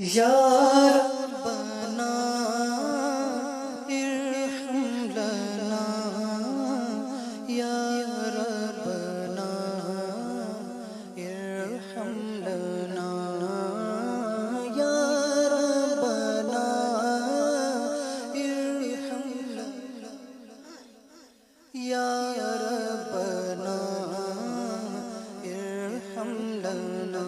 یا ربنا ارحم لنا یا ربنا ارحم لنا یا ربنا ارحم لنا یا ربنا ارحم لنا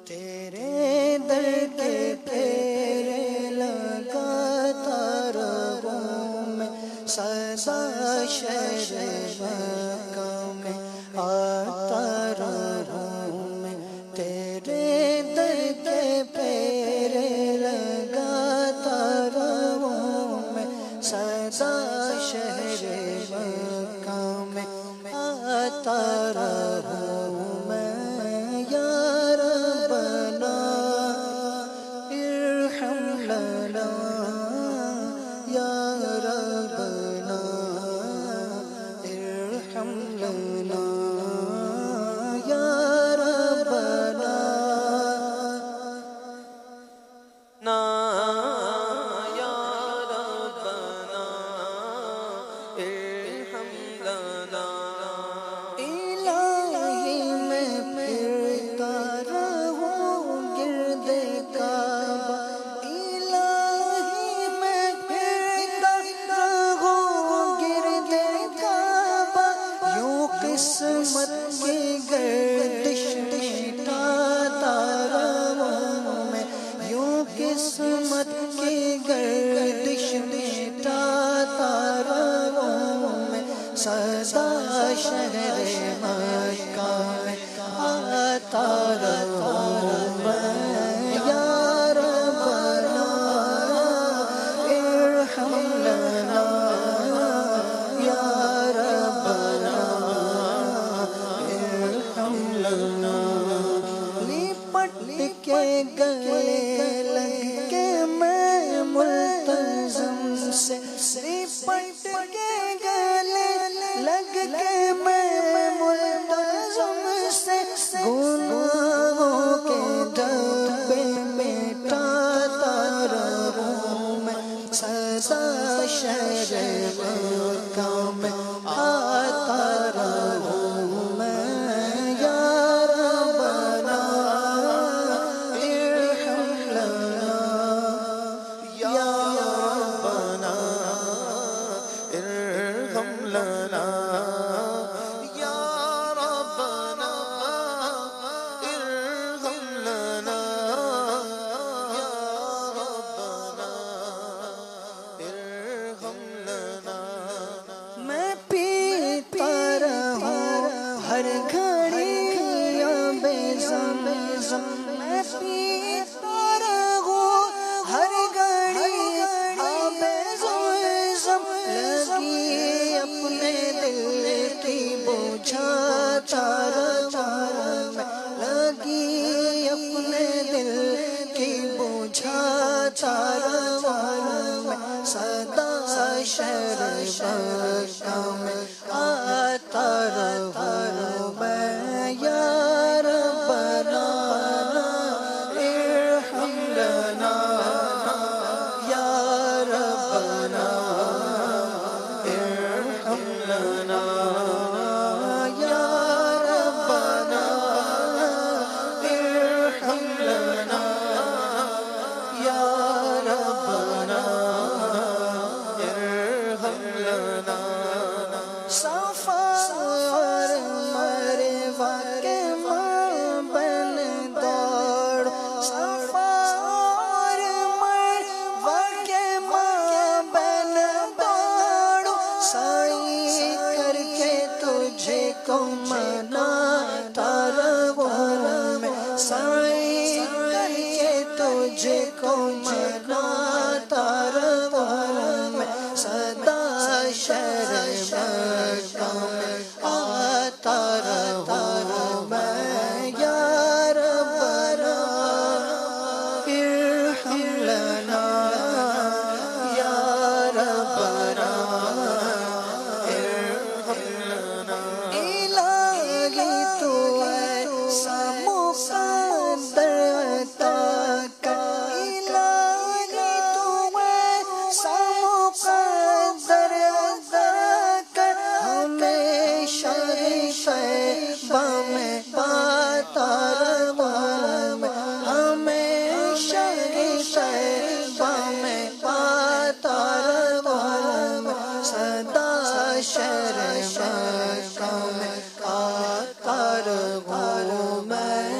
تیرے در کے پھیرے لگاتا رہوں میں سدا شہر مکہ میں آتا رہوں میں تیرے در کے پھیرے لگاتا رہوں میں سدا شہر مکہ میں آتا رہوں میں یا ربنا ارحم لنا یا ربنا ارحم لنا یا ربنا نا یا ربنا ارحم لنا الہی میں پھرتا رہوں گرد کعبہ الہی میں پھرتا رہوں گرد کعبہ یوں قسمت کی گردش مٹاتا رہوں میں یوں قسمت کی گردش مٹاتا رہوں میں سدا شہر مکہ میں آتا رہوں میں یا ربنا ارحم لنا یا ربنا ارحم لنا لپٹ کے گلے لگ کے میں ملتزم سے لپٹ کے گلے لگ کے میں ملتزم سے گناہوں کے ڈبے مٹاتا رہوں میں سدا شہر مکہ میں آتا رہوں میں یا ربنا ارحم لنا یا ربنا ارحم لنا یا ربنا ارحم لنا یا ربنا ارحم لنا میں پیتا رہوں ہر گھڑی یا بے زم میں پیتا رہوں ہر گھڑی یا بے زم لگی اپنے دل کی بجھاتا رہوں میں لگی اپنے دل کی بجھاتا رہوں میں سدا شہر مکہ میں آتا رہوں میں یا ربنا ارحم لنا یا ربنا ارحم لنا یا ربنا ارحم لنا یا ربنا ارحم لنا صفا اور مروہ کے مابین دوڑ صفا اور مروہ کے مابین دوڑ سعی کر کے تجھے کو مناتا رہوں میں سعی کر کے تجھے کو مناتا رہوں میں سدا شہر مکہ میں آتا رہوں میں یا ربنا ارحم لنا یا ربنا ارحم لنا الہی تو ایسا مقدر عطا کر حشر مکہ میں آ کر ہوں میں